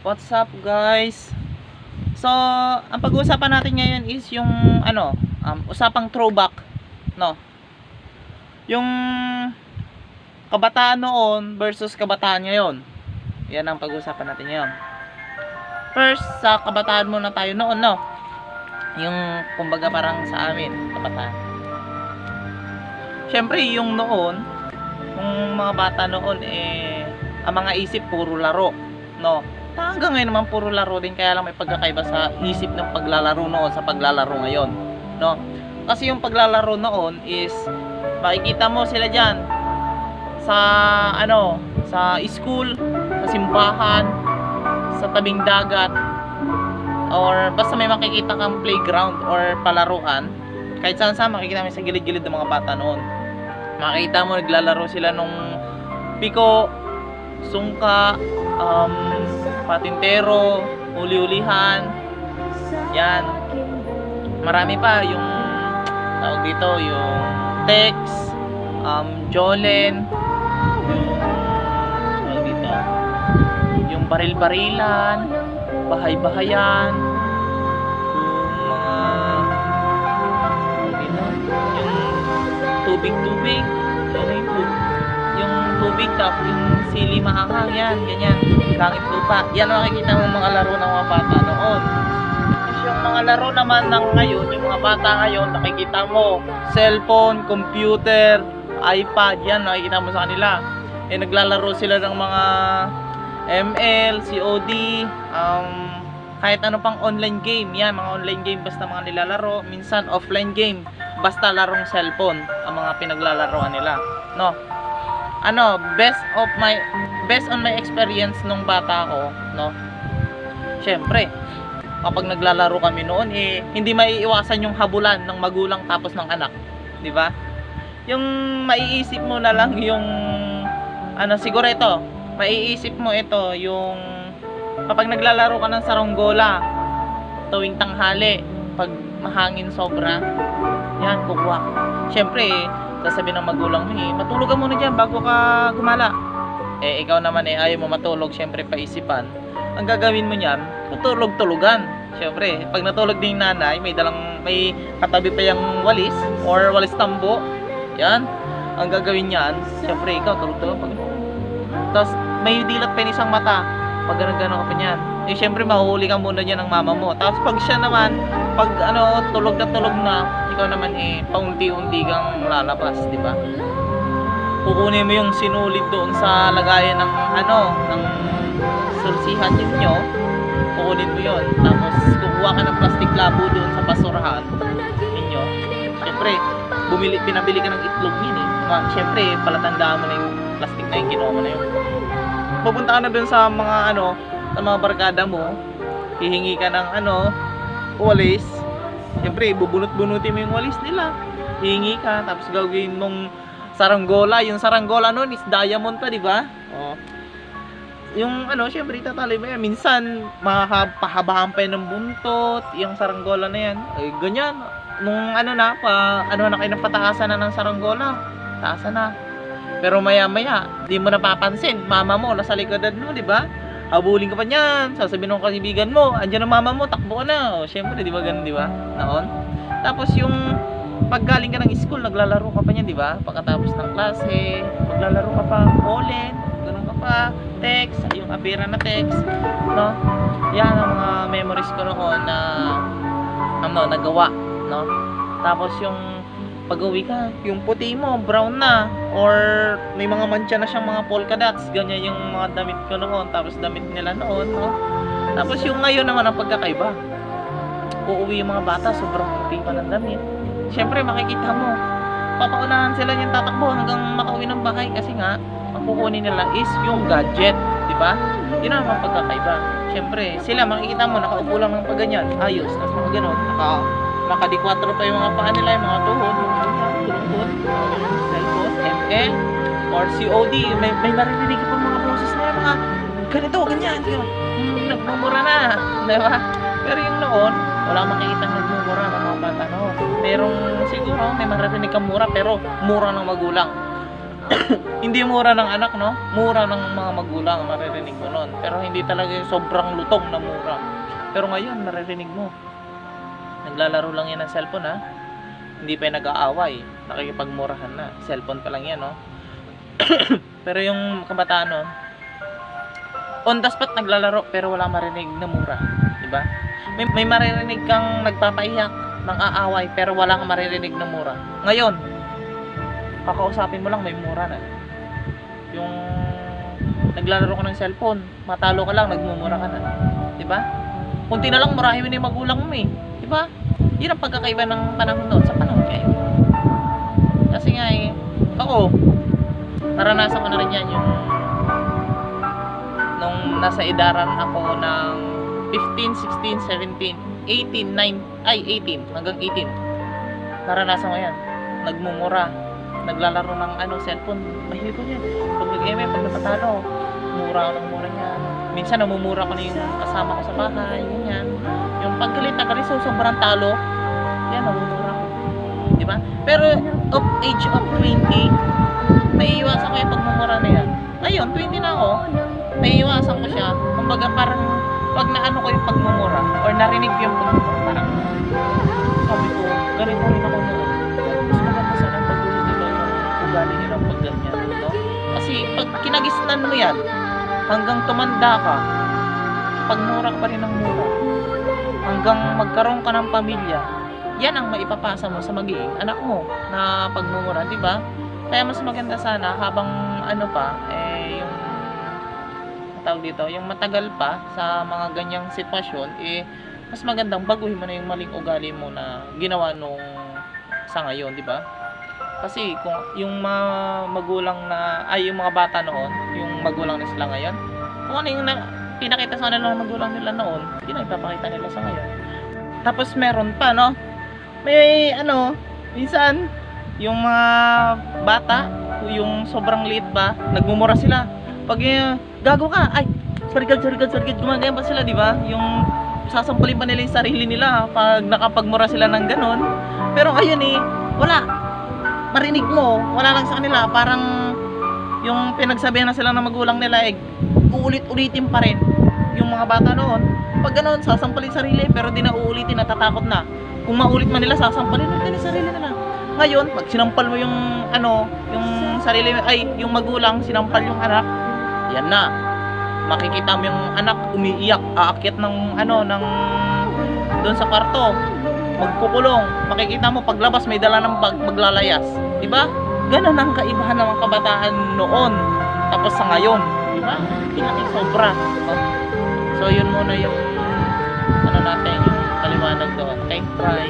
What's up guys? So, ang pag-uusapan natin ngayon is yung usapang throwback, no? Yung kabataan noon versus kabataan ngayon. Yan ang pag-uusapan natin ngayon. First, sa kabataan muna tayo noon, no? Yung kumbaga parang sa amin, kabataan. Syempre, yung noon, yung mga bata noon ang mga isip puro laro, no? Hanggang ngayon naman puro laro din, kaya lang may pagkakaiba sa isip ng paglalaro noon sa paglalaro ngayon, no? Kasi yung paglalaro noon is makikita mo sila diyan sa sa school, sa simbahan, sa tabing dagat, or basta may makikita kang playground or palaruan, kahit saan saan makikita mo sa gilid-gilid ng mga bata noon. Makikita mo naglalaro sila nung piko, sungka, patintero, uli-ulihan, yan. Marami pa yung tawag dito, yung tex, jolen, yung tawag dito, yung baril-barilan, bahay-bahayan, yung mga tawag dito, yung tubig-tubig, yung tubig tap, yung sili maanghang, yan, ganyan, langit lupa, yan ang makikita mo mga laro ng mga bata noon. Yung mga laro naman ng ngayon, yung mga bata ngayon, nakikita mo cellphone, computer, iPad, yan nakikita mo sa kanila. Naglalaro sila ng mga ML, COD, kahit ano pang online game, yan, mga online game basta mga nilalaro. Minsan offline game, basta larong cellphone ang mga pinaglalaroan nila, no? Best on my experience nung bata ko, no? Syempre, kapag naglalaro kami noon, hindi maiiwasan yung habulan ng magulang tapos ng anak, di ba? Yung maiisip mo na lang yung siguro ito, maiisip mo ito yung kapag naglalaro ka ng saranggola tuwing tanghali, pag mahangin sobra, yan, kukuha. Syempre, sasabihin ng magulang mo, matulog ka muna dyan bago ka gumala. Ikaw naman ayaw mo matulog, syempre paisipan. Ang gagawin mo niyan, tutulog-tulugan. Syempre, pag natulog din yung nanay, may katabi pa yung walis or walis tambo. Yan. Ang gagawin niyan, syempre ikaw tulog-tulog pag. Tapos may dilat pa yung isang mata. Pag ganun-ganun ka pa niyan. Syempre mahuhuli ka muna diyan ng mama mo. Tapos pag siya naman, pag tulog na, ikaw naman paunti-unti kang lalabas, di ba? Kukunin mo yung sinulid doon sa lagayan ng ng sulsihan niyo. Kukunin mo yon. Tapos kukuha ka ng plastic labo doon sa basurahan ninyo. Siyempre, pinabili ka ng itlog yun Siyempre, palatandaan mo na yung plastic na yung kinuha mo na yun. Pupunta ka na doon sa mga sa mga barkada mo. Hihingi ka ng walis. Siyempre, bubunot-bunutin mo yung walis nila. Hihingi ka, tapos gagawin mong saranggola. Yung saranggola noon is diamond pa, di ba? Yung siyempre itatali mo yan. Minsan, pahabahan pa yun ng buntot. Yung saranggola na yan. Ganyan. Nung na kayo ng pataasan na ng saranggola. Taasan na. Pero maya-maya, di mo napapansin. Mama mo, nasa likodan mo, di ba? Habulin ka pa niyan. Sasabihin ng kaibigan mo, andyan ang mama mo, takbo ka na. Siyempre, di ba ganun, di ba? Noon. Tapos yung paggaling ka ng school, naglalaro ka pa niyan, di ba? Pagkatapos ng klase, maglalaro ka pa, ulit, ganun ka pa, text, yung apira na text, no? Yan ang mga memories ko noon na nagawa, no? Tapos yung pag-uwi ka, yung puti mo, brown na, or may mga mancha na siyang mga polka dots, ganyan yung mga damit ko noon, tapos damit nila noon, no? Tapos yung ngayon naman ang pagkakaiba, uuwi yung mga bata, sobrang puti pa ng damit. Siyempre makikita mo, papaunahan sila yung tatakbo hanggang makauwi ng bahay kasi nga, ang kukunin nila is yung gadget, di ba? Yun naman ang pagkakaiba. Siyempre, sila makikita mo, nakaupo lang ng paganyan, ayos, tapos mga ganon, naka-D4 pa yung mga paa nila, yung mga tuhod, cellphone, ML, or COD, may maririnig pa mga boses na yung mga ganito, ganyan, nagmumura na, di ba? Pero yung noon, wala makikita nagmumura ng mga bata noon. Merong siguro may maririnig kang mura, pero mura ng magulang. Hindi mura ng anak, no? Mura ng mga magulang, maririnig mo nun. Pero hindi talaga yung sobrang lutong na mura. Pero ngayon, maririnig mo. Naglalaro lang yan ng cellphone, ha? Hindi pa yung nag-aaway. Nakikipagmurahan na. Cellphone pa lang yan, no? Pero yung kabataan nun, on the spot naglalaro pero wala marinig na mura. Diba? May maririnig kang nagpapaiyak ng aaway pero wala kang maririnig na mura. Ngayon, kakausapin mo lang may mura na. Yung naglalaro ka ng cellphone, matalo ka lang, nagmumura ka na. Diba? Kunti na lang murahin mo na yung magulang mo eh. Diba? Yun ang pagkakaiba ng panahon noon sa panahon ngayon. Kasi nga eh, ako, naranasan ko na rin yan yung nung nasa edaran ako ng 15, 16, 17, 18, 18 hanggang 18. Naranasan ko yan. Nagmumura, naglalaro ng cellphone. Mahilig ko yan. Pag nag-MM, pag napatalo, mura ako ng mura niya. Minsan namumura ko na yung kasama ko sa bahay, ganyan. Yung paggalit na galit sa sobrang talo, yan, namumura ko. Diba? Pero of age of 20, naiiwasan ko yung pagmumura na yan. Ayun, 20 na ako, naiiwasan ko siya. Kumbaga parang pag naano ko yung pagmumura or narinig ko yung pagmumura, parang sabi ko, ganito rin ako noon. Mas maganda sana pag-ulit nila yung ugali nilang pagganyan. No? Kasi pag kinagisnan mo yan, hanggang tumanda ka, pagmura ka pa rin ng mura. Hanggang magkaroon ka ng pamilya, yan ang maipapasa mo sa magiging anak mo na pagmumura, di ba? Kaya mas maganda sana habang yung tawag dito, yung matagal pa sa mga ganyang sitwasyon, mas magandang baguhin mo na yung maling ugali mo na ginawa nung sa ngayon, di ba? Kasi kung yung mga magulang yung mga bata noon, yung magulang na sila ngayon, kung ano yung pinakita sa kanila ng magulang nila noon, yun ang ipapakita nila sa ngayon. Tapos meron pa, no? May minsan yung mga bata, yung sobrang liit ba, nagmumura sila. Pag gago ka, ay, sarigad, gumagaya pa sila, di ba? Yung sasampalin pa nila yung sarili nila pag nakapagmura sila ng ganon. Pero ngayon wala. Marinig mo, wala lang sa kanila. Parang yung pinagsabihan na sila ng magulang nila, uulit-ulitin pa rin. Yung mga bata noon, pag ganon, sasampalin sarili, pero di na uulitin, natatakot na. Kung maulit man nila, sasampalin ulit yung sarili nila. Ngayon, pag sinampal mo yung yung sarili, yung magulang, sinampal yung anak, yan na. Makikita mo yung anak umiiyak, aakyat ng doon sa kwarto, magkukulong. Makikita mo paglabas may dala ng bag, maglalayas. Di ba? Ganun ang kaibahan ng mga kabataan noon. Tapos sa ngayon, di ba? Pinaking sobra. So yun muna yung natin yung paliwanag doon. Okay? Bye.